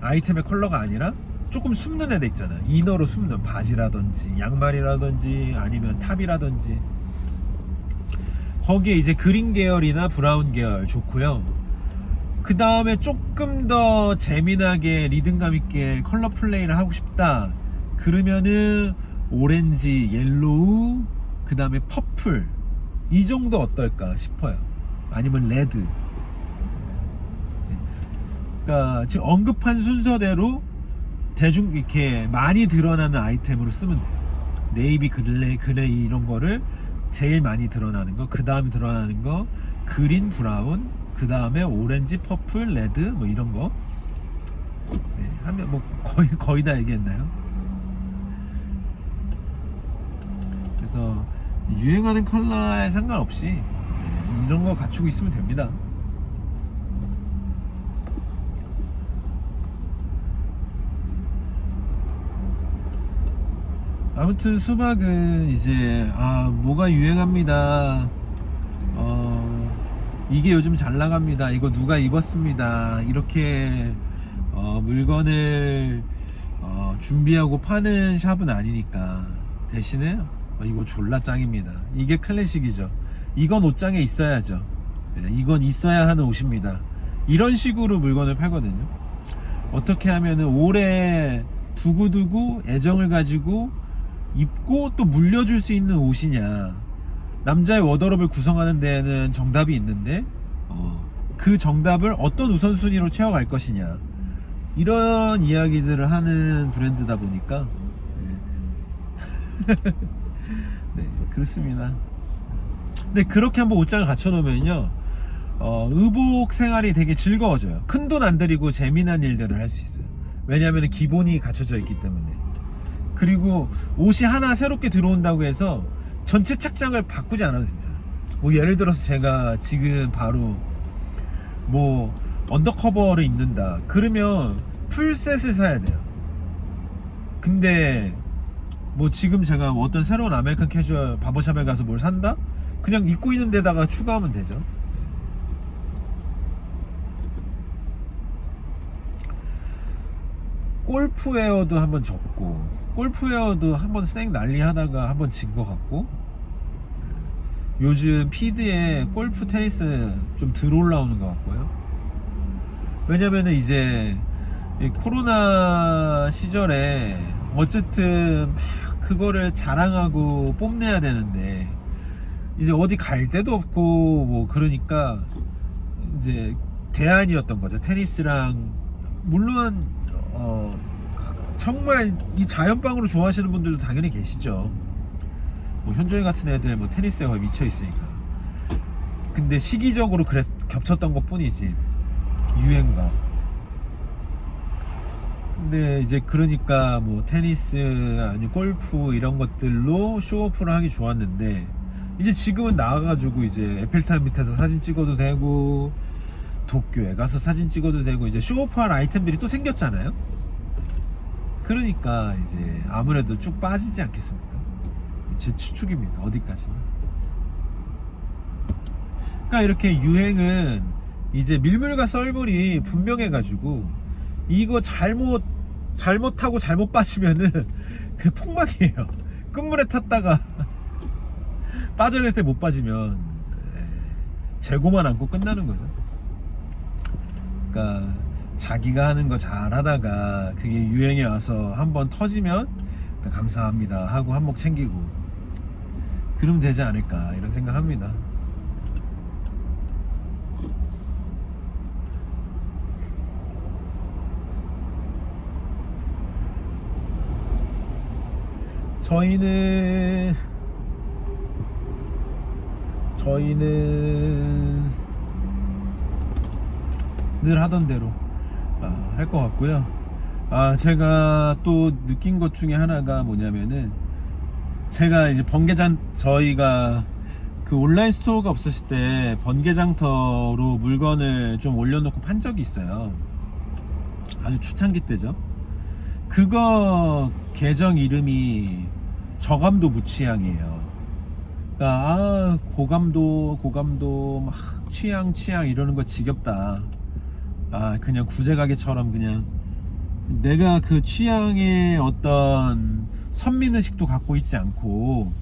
아이템의 컬러가 아니라 조금 숨는 애들 있잖아요. 이너로 숨는 바지라든지 양말이라든지 아니면 탑이라든지, 거기에 이제 그린 계열이나 브라운 계열 좋고요. 그 다음에 조금 더 재미나게 리듬감 있게 컬러 플레이를 하고 싶다 그러면은 오렌지, 옐로우, 그 다음에 퍼플, 이 정도 어떨까 싶어요. 아니면 레드. 그러니까 지금 언급한 순서대로 대중 이렇게 많이 드러나는 아이템으로 쓰면 돼요. 네이비, 그레이 이런 거를 제일 많이 드러나는 거, 그 다음에 드러나는 거 그린, 브라운, 그 다음에 오렌지, 퍼플, 레드 뭐 이런 거. 네, 하면 뭐 거의 다 얘기했나요? 그래서 유행하는 컬러에 상관없이 이런 거 갖추고 있으면 됩니다. 아무튼 수박은 이제 뭐가 유행합니다. 이게 요즘 잘 나갑니다. 이거 누가 입었습니다. 이렇게 물건을 준비하고 파는 샵은 아니니까, 대신에 이거 졸라 짱입니다. 이게 클래식이죠. 이건 옷장에 있어야죠. 이건 있어야 하는 옷입니다. 이런 식으로 물건을 팔거든요. 어떻게 하면은 오래 두고두고 애정을 가지고 입고 또 물려줄 수 있는 옷이냐, 남자의 워더롭을 구성하는 데에는 정답이 있는데 그 정답을 어떤 우선순위로 채워갈 것이냐, 이런 이야기들을 하는 브랜드다 보니까 네, 그렇습니다. 근데 그렇게 한번 옷장을 갖춰 놓으면요, 의복 생활이 되게 즐거워져요. 큰 돈 안 들이고 재미난 일들을 할 수 있어요. 왜냐하면 기본이 갖춰져 있기 때문에. 그리고 옷이 하나 새롭게 들어온다고 해서 전체 착장을 바꾸지 않아도 괜찮아요. 뭐 예를 들어서 제가 지금 바로 뭐 언더커버를 입는다 그러면 풀셋을 사야 돼요. 근데 뭐 지금 제가 어떤 새로운 아메리칸 캐주얼 바버샵에 가서 뭘 산다? 그냥 입고 있는 데다가 추가하면 되죠. 골프웨어도 한번 접고, 골프웨어도 한번 쌩 난리 하다가 한번 진 것 같고, 요즘 피드에 골프 테니스 좀 덜 올라오는 것 같고요. 왜냐면은 이제 코로나 시절에 어쨌든 막 그거를 자랑하고 뽐내야 되는데 이제 어디 갈 데도 없고 뭐 그러니까 이제 대안이었던 거죠. 테니스랑, 물론 정말 이 자연방으로 좋아하시는 분들도 당연히 계시죠. 뭐 현종이 같은 애들 뭐 테니스에 거의 미쳐 있으니까. 근데 시기적으로 겹쳤던 것 뿐이지, 유행과. 근데 이제 그러니까 뭐 테니스 아니 골프 이런 것들로 쇼오프를 하기 좋았는데, 이제 지금은 나와가지고 이제 에펠탑 밑에서 사진 찍어도 되고 도쿄에 가서 사진 찍어도 되고 이제 쇼오프할 아이템들이 또 생겼잖아요. 그러니까 이제 아무래도 쭉 빠지지 않겠습니까? 제 추측입니다. 어디까지나. 그러니까 이렇게 유행은 이제 밀물과 썰물이 분명해가지고, 이거 잘못하고 잘못 빠지면은 그 폭망이에요. 끝물에 탔다가 빠져야 때 못 빠지면 재고만 안고 끝나는 거죠. 그러니까 자기가 하는 거 잘하다가 그게 유행에 와서 한번 터지면 감사합니다 하고 한몫 챙기고 그러면 되지 않을까 이런 생각합니다. 저희는 늘 하던 대로 할 것 같고요. 제가 또 느낀 것 중에 하나가 뭐냐면은, 제가 이제 저희가 그 온라인 스토어가 없었을 때 번개장터로 물건을 좀 올려놓고 판 적이 있어요. 아주 초창기 때죠. 그거 계정 이름이 저감도 무취향이에요. 그러니까 고감도 막 취향 이러는 거 지겹다. 그냥 구제가게처럼 그냥 내가 그 취향의 어떤 선민의식도 갖고 있지 않고,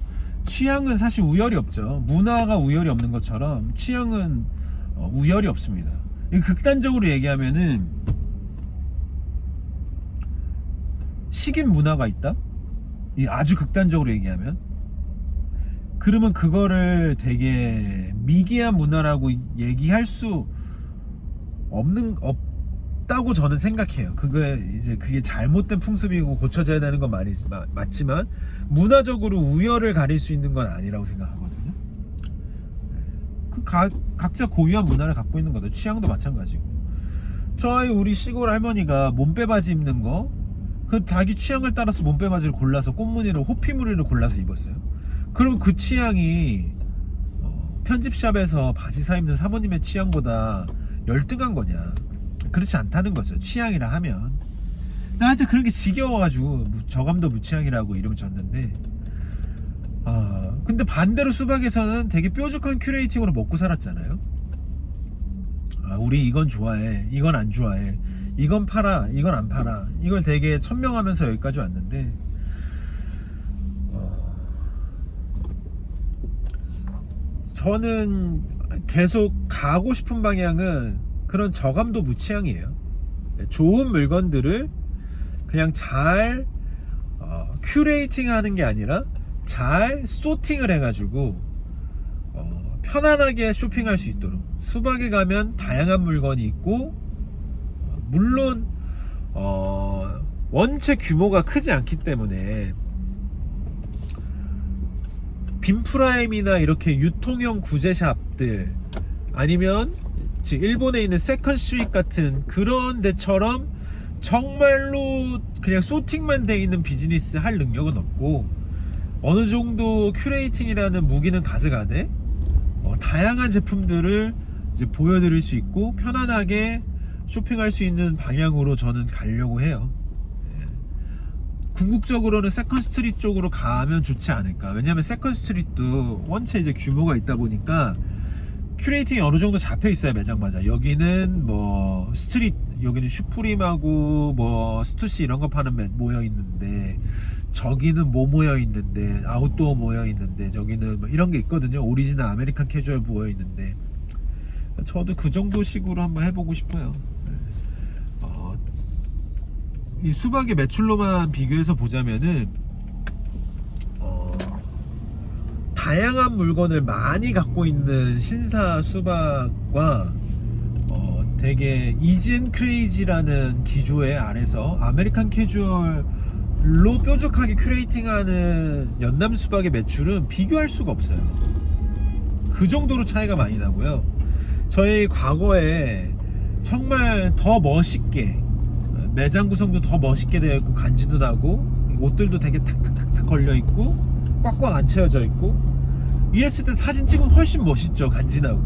취향은 사실 우열이 없죠. 문화가 우열이 없는 것처럼 취향은 우열이 없습니다. 극단적으로 얘기하면은 식인 문화가 있다? 아주 극단적으로 얘기하면, 그러면 그거를 되게 미개한 문화라고 얘기할 수 없다고 저는 생각해요. 그게 잘못된 풍습이고 고쳐져야 되는 건 맞지만 문화적으로 우열을 가릴 수 있는 건 아니라고 생각하거든요. 각자 고유한 문화를 갖고 있는 거죠. 취향도 마찬가지고. 우리 시골 할머니가 몸빼바지 입는 거, 그 자기 취향을 따라서 몸빼바지를 골라서 꽃무늬를 호피무늬를 골라서 입었어요. 그럼 그 취향이 편집샵에서 바지 사 입는 사모님의 취향보다 열등한 거냐? 그렇지 않다는 거죠. 취향이라 하면. 나한테 그런 게 지겨워가지고 저감도 무취향이라고 이름 졌는데, 근데 반대로 수박에서는 되게 뾰족한 큐레이팅으로 먹고 살았잖아요. 우리 이건 좋아해, 이건 안 좋아해, 이건 팔아, 이건 안 팔아, 이걸 되게 천명하면서 여기까지 왔는데, 저는 계속 가고 싶은 방향은 그런 저감도 무취향이에요. 좋은 물건들을 그냥 잘 큐레이팅 하는 게 아니라 잘 소팅을 해가지고 편안하게 쇼핑할 수 있도록. 수박에 가면 다양한 물건이 있고, 물론 원체 규모가 크지 않기 때문에 빈프라임이나 이렇게 유통형 구제샵들, 아니면 일본에 있는 세컨 스트리트 같은 그런 데처럼 정말로 그냥 소팅만 돼 있는 비즈니스 할 능력은 없고, 어느 정도 큐레이팅이라는 무기는 가져가되 다양한 제품들을 이제 보여드릴 수 있고 편안하게 쇼핑할 수 있는 방향으로 저는 가려고 해요. 궁극적으로는 세컨 스트리트 쪽으로 가면 좋지 않을까. 왜냐면 세컨 스트리트도 원체 이제 규모가 있다 보니까 큐레이팅이 어느 정도 잡혀 있어요. 매장마다. 여기는 뭐 여기는 슈프림하고 뭐 스투시 이런 거 파는 모여 있는데, 저기는 뭐 모여 있는데, 아웃도어 모여 있는데, 저기는 뭐 이런 게 있거든요. 오리지널 아메리칸 캐주얼 모여 있는데, 저도 그 정도 식으로 한번 해보고 싶어요. 이 수박의 매출로만 비교해서 보자면은 다양한 물건을 많이 갖고 있는 신사 수박과 되게 이지앤 크레이지라는 기조의 아래서 아메리칸 캐주얼로 뾰족하게 큐레이팅하는 연남 수박의 매출은 비교할 수가 없어요. 그 정도로 차이가 많이 나고요. 저희 과거에 정말 더 멋있게 매장 구성도 더 멋있게 되어 있고 간지도 나고 옷들도 되게 탁탁탁탁 걸려 있고 꽉꽉 안 채워져 있고 이랬을 때 사진 찍으면 훨씬 멋있죠. 간지나고.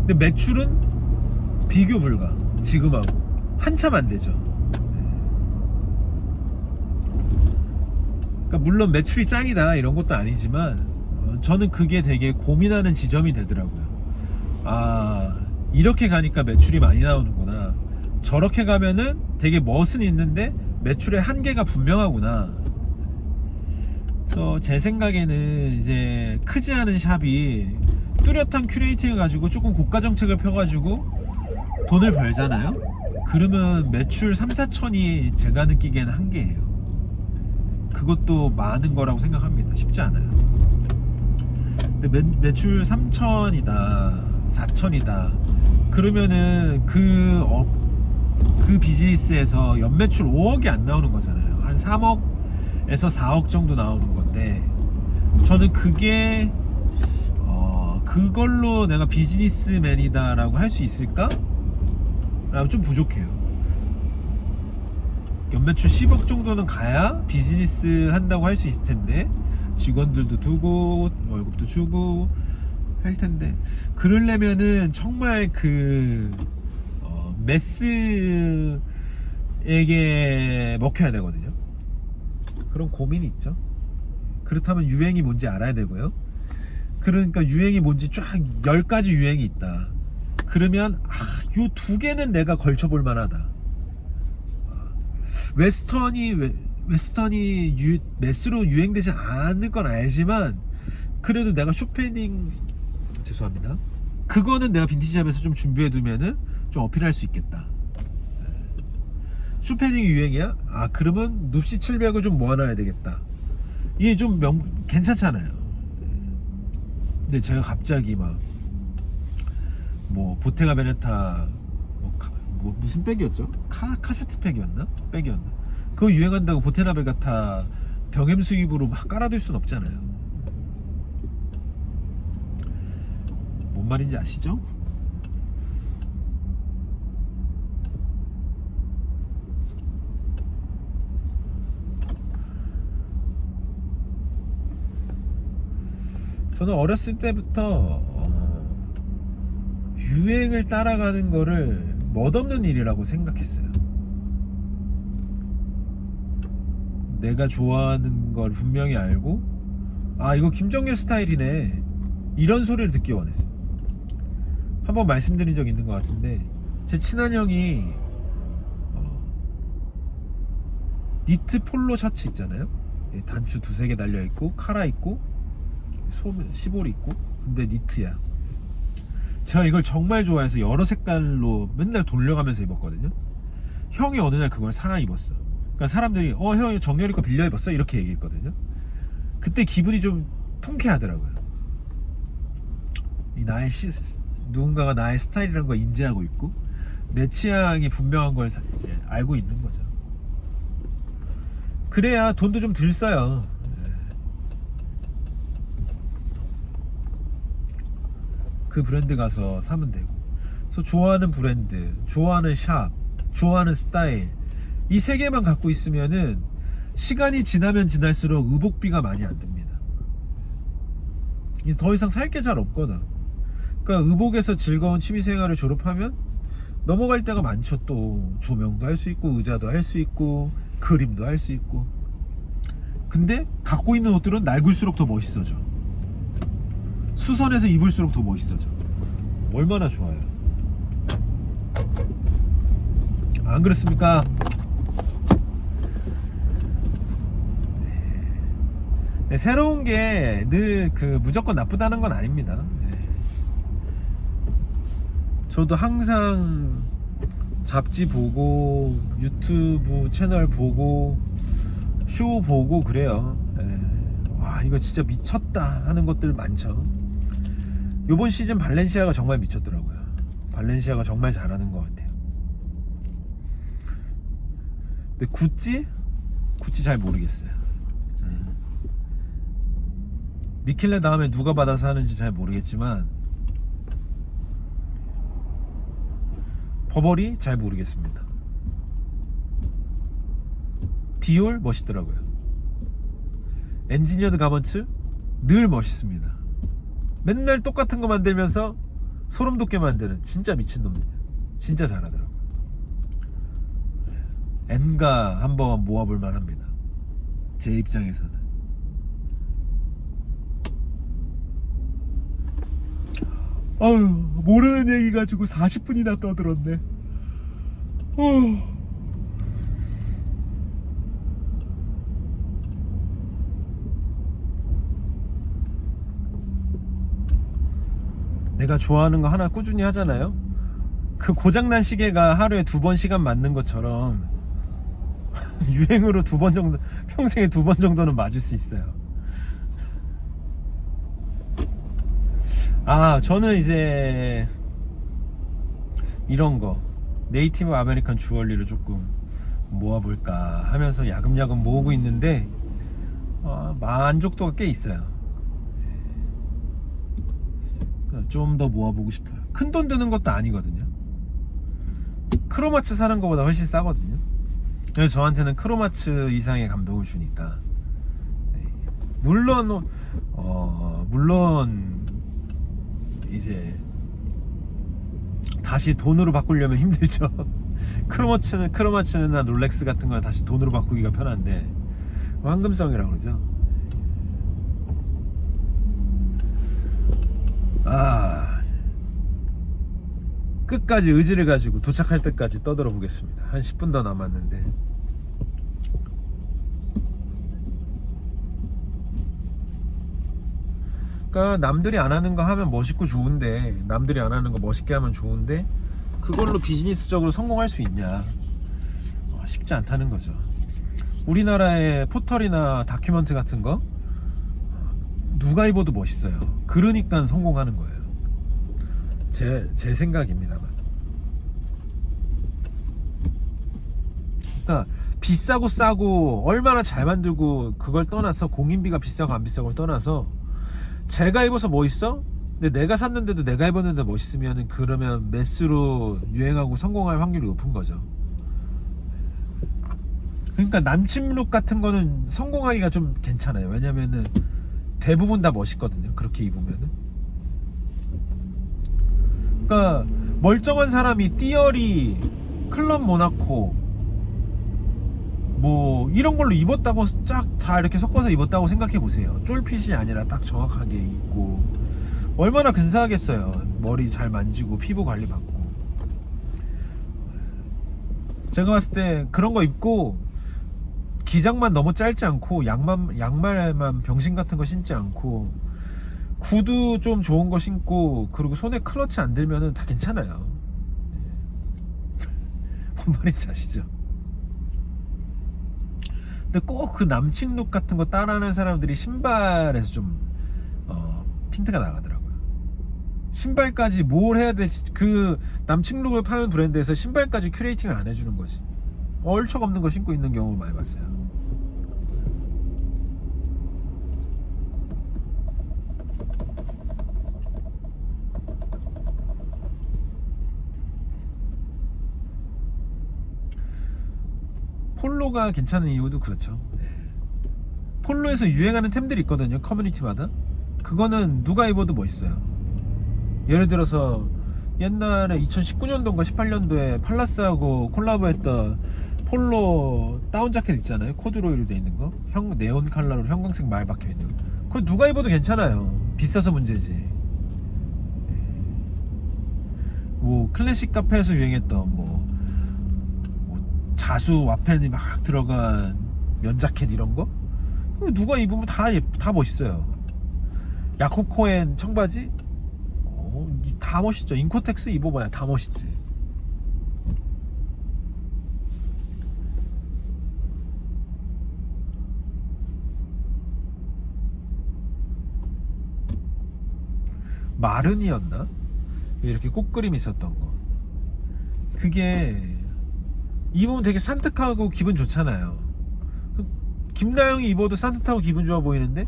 근데 매출은 비교 불가. 지금하고 한참 안 되죠. 그러니까 물론 매출이 짱이다 이런 것도 아니지만 저는 그게 되게 고민하는 지점이 되더라고요. 아, 이렇게 가니까 매출이 많이 나오는구나. 저렇게 가면은 되게 멋은 있는데 매출의 한계가 분명하구나. 그래서 제 생각에는 이제 크지 않은 샵이 뚜렷한 큐레이팅을 가지고 조금 고가 정책을 펴가지고 돈을 벌잖아요. 그러면 매출 3, 4천이 제가 느끼기에는 한계예요. 그것도 많은 거라고 생각합니다. 쉽지 않아요. 근데 매출 3천이다 4천이다 그러면은 그 비즈니스에서 연매출 5억이 안 나오는 거잖아요. 한 3억에서 4억 정도 나오는 건데 저는 그게 그걸로 내가 비즈니스맨이다 라고 할 수 있을까? 라면 좀 부족해요. 연매출 10억 정도는 가야 비즈니스 한다고 할 수 있을 텐데 직원들도 두고 월급도 주고 할 텐데 그러려면은 정말 매스에게 먹혀야 되거든요. 그런 고민이 있죠. 그렇다면 유행이 뭔지 알아야 되고요. 그러니까 유행이 뭔지 쫙 10가지 유행이 있다. 그러면 요 2개는 내가 걸쳐볼 만하다. 웨스턴이 매스로 유행되지 않을 건 알지만 그래도 내가 쇼패딩 죄송합니다. 그거는 내가 빈티지샵에서 좀 준비해 두면은 좀 어필할 수 있겠다. 쇼패딩이 유행이야? 그러면 눕시 700을 좀 모아놔야 되겠다. 이게 좀 괜찮잖아요. 근데 제가 갑자기 보테가 베네타 무슨 백이었죠? 카세트 백이었나? 백이었나? 그거 유행한다고 보테나 베네타 병행 수입으로 막 깔아둘 순 없잖아요. 뭔 말인지 아시죠? 저는 어렸을 때부터 유행을 따라가는 거를 멋없는 일이라고 생각했어요. 내가 좋아하는 걸 분명히 알고 이거 김정일 스타일이네 이런 소리를 듣기 원했어요. 한번 말씀드린 적 있는 것 같은데 제 친한 형이 니트 폴로 셔츠 있잖아요. 단추 2-3개 달려있고 카라 있고 시볼 있고 근데 니트야. 제가 이걸 정말 좋아해서 여러 색깔로 맨날 돌려가면서 입었거든요. 형이 어느 날 그걸 사 입었어. 그러니까 사람들이 형 정렬이 거 빌려 입었어? 이렇게 얘기했거든요. 그때 기분이 좀 통쾌하더라고요. 누군가가 나의 스타일이라는 걸 인지하고 있고 내 취향이 분명한 걸 이제 알고 있는 거죠. 그래야 돈도 좀 덜 써요. 그 브랜드 가서 사면 되고. 그래서 좋아하는 브랜드, 좋아하는 샵, 좋아하는 스타일 이 3개만 갖고 있으면은 시간이 지나면 지날수록 의복비가 많이 안 듭니다. 더 이상 살 게 잘 없거든. 그러니까 의복에서 즐거운 취미생활을 졸업하면 넘어갈 때가 많죠. 또 조명도 할 수 있고 의자도 할 수 있고 그림도 할 수 있고. 근데 갖고 있는 옷들은 낡을수록 더 멋있어져. 수선해서 입을수록 더 멋있어져. 얼마나 좋아요. 안 그렇습니까? 네, 새로운 게 늘 무조건 나쁘다는 건 아닙니다. 저도 항상 잡지 보고 유튜브 채널 보고 쇼 보고 그래요. 와, 이거 진짜 미쳤다 하는 것들 많죠. 요번 시즌 발렌시아가 정말 미쳤더라고요. 발렌시아가 정말 잘하는 것 같아요. 근데 구찌 잘 모르겠어요. 미켈레 다음에 누가 받아서 하는지 잘 모르겠지만 버버리 잘 모르겠습니다. 디올 멋있더라고요. 엔지니어드 가먼츠 늘 멋있습니다. 맨날 똑같은 거 만들면서 소름 돋게 만드는 진짜 미친놈이에요. 진짜 잘하더라고요. 엔가 한번 모아볼 만합니다. 제 입장에서는. 아유, 모르는 얘기 가지고 40분이나 떠들었네. 내가 좋아하는 거 하나 꾸준히 하잖아요. 그 고장난 시계가 하루에 2번 시간 맞는 것처럼 유행으로 2번 정도, 평생에 2번 정도는 맞을 수 있어요. 저는 이제 이런 거 네이티브 아메리칸 주얼리를 조금 모아볼까 하면서 야금야금 모으고 있는데 만족도가 꽤 있어요. 좀 더 모아보고 싶어요. 큰 돈 드는 것도 아니거든요. 크로마츠 사는 것보다 훨씬 싸거든요. 그래서 저한테는 크로마츠 이상의 감동을 주니까. 물론 이제 다시 돈으로 바꾸려면 힘들죠. 크로마츠나 롤렉스 같은 걸 다시 돈으로 바꾸기가 편한데 황금성이라고 그러죠. 끝까지 의지를 가지고 도착할 때까지 떠들어 보겠습니다. 한 10분 더 남았는데. 그러니까 남들이 안 하는 거 하면 멋있고 좋은데, 남들이 안 하는 거 멋있게 하면 좋은데 그걸로 비즈니스적으로 성공할 수 있냐? 쉽지 않다는 거죠. 우리나라의 포털이나 다큐멘트 같은 거 누가 입어도 멋있어요. 그러니까 성공하는 거예요. 제 생각입니다만. 그러니까 비싸고 싸고 얼마나 잘 만들고 그걸 떠나서, 공인비가 비싸고 안 비싸고를 떠나서 제가 입어서 멋있어? 근데 내가 샀는데도 내가 입었는데 멋있으면 그러면 매스로 유행하고 성공할 확률이 높은 거죠. 그러니까 남침룩 같은 거는 성공하기가 좀 괜찮아요. 왜냐면은 대부분 다 멋있거든요. 그렇게 입으면은. 그러니까 멀쩡한 사람이 띠어리, 클럽 모나코 뭐 이런 걸로 입었다고 쫙 다 이렇게 섞어서 입었다고 생각해 보세요. 쫄핏이 아니라 딱 정확하게 입고 얼마나 근사하겠어요. 머리 잘 만지고 피부 관리 받고. 제가 봤을 때 그런 거 입고 기장만 너무 짧지 않고 양말만 병신 같은 거 신지 않고 구두 좀 좋은 거 신고, 그리고 손에 클러치 안 들면은 다 괜찮아요. 뭔 말인지 아시죠? 근데 꼭 그 남친 룩 같은 거 따라하는 사람들이 신발에서 좀 핀트가 나가더라고요. 신발까지 뭘 해야 될지, 그 남친 룩을 파는 브랜드에서 신발까지 큐레이팅을 안 해주는 거지. 얼척없는 거 신고 있는 경우 많이 봤어요. 폴로가 괜찮은 이유도 그렇죠. 폴로에서 유행하는 템들이 있거든요. 커뮤니티마다. 그거는 누가 입어도 멋있어요. 예를 들어서 옛날에 2019년도인가 18년도에 팔라스하고 콜라보했던 폴로 다운 자켓 있잖아요. 코드로이로 돼 있는 거, 네온 컬러로 형광색 말 박혀 있는 거. 그거 누가 입어도 괜찮아요. 비싸서 문제지. 뭐 클래식 카페에서 유행했던 뭐 자수 와펜이 막 들어간 면자켓 이런 거 누가 입으면 다 멋있어요. 야콥 코엔 청바지 다 멋있죠. 인코텍스 입어봐야 다 멋있지. 마른이었나? 이렇게 꽃그림 있었던 거. 그게 입으면 되게 산뜻하고 기분 좋잖아요. 김나영이 입어도 산뜻하고 기분 좋아 보이는데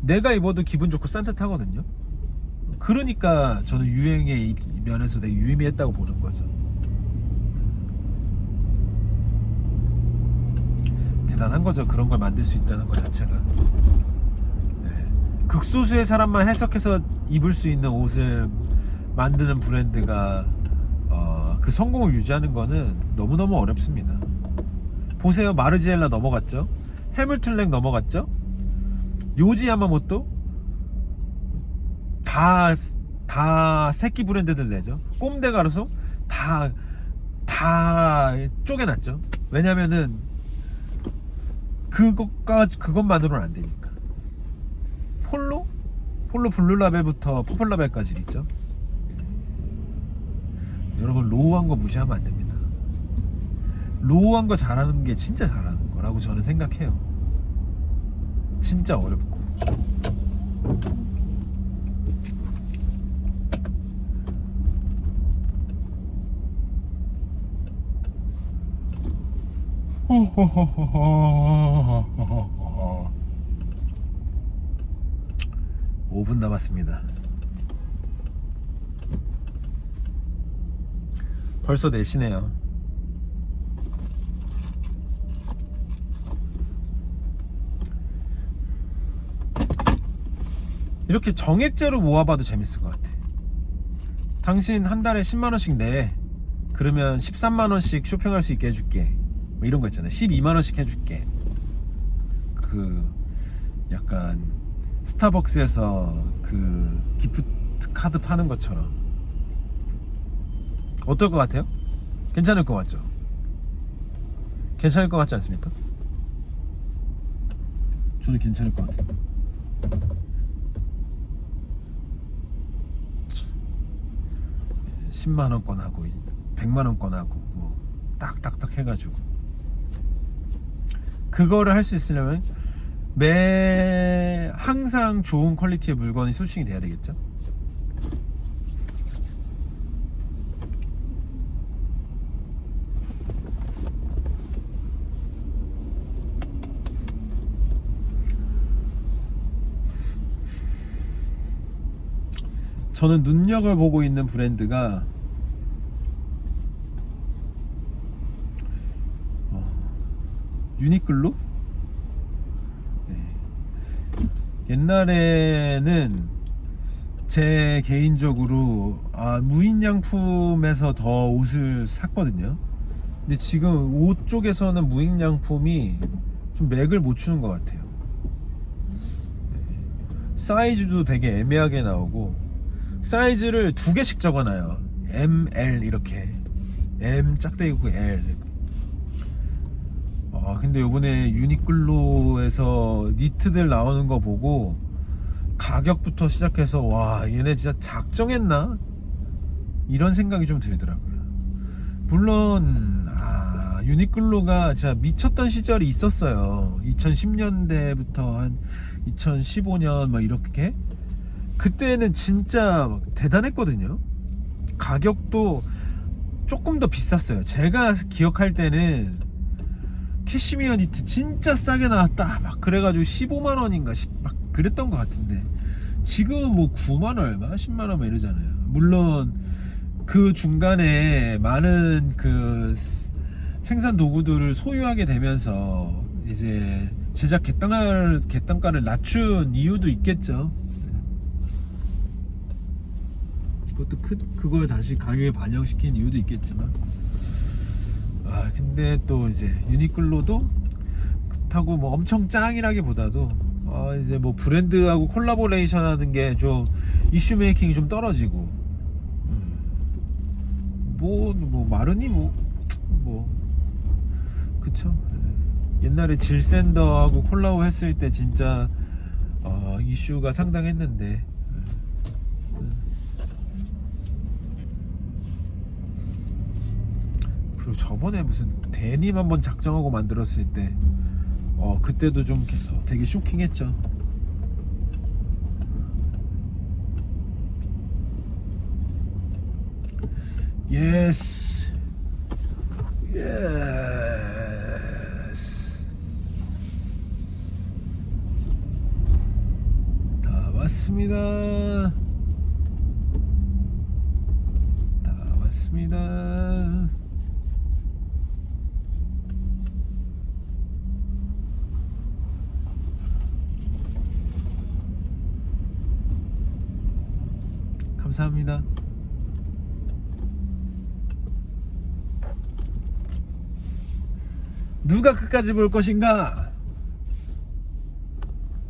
내가 입어도 기분 좋고 산뜻하거든요. 그러니까 저는 유행의 면에서 되게 유의미했다고 보는 거죠. 대단한 거죠. 그런 걸 만들 수 있다는 것 자체가. 네. 극소수의 사람만 해석해서 입을 수 있는 옷을 만드는 브랜드가 그 성공을 유지하는 거는 너무너무 어렵습니다. 보세요. 마르지엘라 넘어갔죠. 해물툴렉 넘어갔죠. 요지 야마모토 다 새끼 브랜드들 내죠. 꼼데 가로소 다 쪼개놨죠. 왜냐면은 그것만으로는 안 되니까. 폴로 블루라벨부터 퍼플라벨까지 있죠. 여러분, 로우한 거 무시하면 안 됩니다. 로우한 거 잘하는 게 진짜 잘하는 거라고 저는 생각해요. 진짜 어렵고. 호호호호호호호호호. 5분 남았습니다. 벌써 4시네요. 이렇게 정액제로 모아봐도 재밌을 것 같아. 당신 한 달에 10만원씩 내. 그러면 13만원씩 쇼핑할 수 있게 해줄게. 뭐 이런 거 있잖아요. 12만원씩 해줄게. 그 약간 스타벅스에서 그 기프트 카드 파는 것처럼. 어떨 것 같아요? 괜찮을 것 같죠? 괜찮을 것 같지 않습니까? 저는 괜찮을 것 같은데. 10만원권 하고 100만원권 하고 뭐 딱딱딱 해가지고 그거를 할 수 있으려면 항상 좋은 퀄리티의 물건이 소싱이 돼야 되겠죠. 저는 눈여겨보고 있는 브랜드가 유니클로? 네. 옛날에는 제 개인적으로 무인양품에서 더 옷을 샀거든요. 근데 지금 옷 쪽에서는 무인양품이 좀 맥을 못 추는 것 같아요. 네. 사이즈도 되게 애매하게 나오고, 사이즈를 2개씩 적어놔요. M, L 이렇게. M 짝대기고 L. 근데 요번에 유니클로에서 니트들 나오는 거 보고 가격부터 시작해서 와, 얘네 진짜 작정했나? 이런 생각이 좀 들더라고요. 물론 유니클로가 진짜 미쳤던 시절이 있었어요. 2010년대부터 한 2015년 막 이렇게. 그때는 진짜 막 대단했거든요. 가격도 조금 더 비쌌어요. 제가 기억할 때는 캐시미어 니트 진짜 싸게 나왔다 막 그래가지고 15만원인가 막 그랬던 것 같은데, 지금은 뭐 9만원 얼마 10만원 막 이러잖아요. 물론 그 중간에 많은 그 생산 도구들을 소유하게 되면서 이제 제작 객단가를 낮춘 이유도 있겠죠. 그것도 그걸 다시 가격에 반영시킨 이유도 있겠지만, 근데 또 이제 유니클로도 그렇다고 뭐 엄청 짱이라기보다도 이제 뭐 브랜드하고 콜라보레이션 하는 게 좀 이슈 메이킹이 좀 떨어지고, 뭐 마르니 뭐 그쵸. 옛날에 질샌더하고 콜라보 했을 때 진짜 이슈가 상당했는데, 그리고 저번에 무슨 데님 한번 작정하고 만들었을 때 그때도 좀 되게 쇼킹했죠. 예스 예스. 왔습니다. 다 왔습니다. 감사합니다. 누가 끝까지 볼 것인가?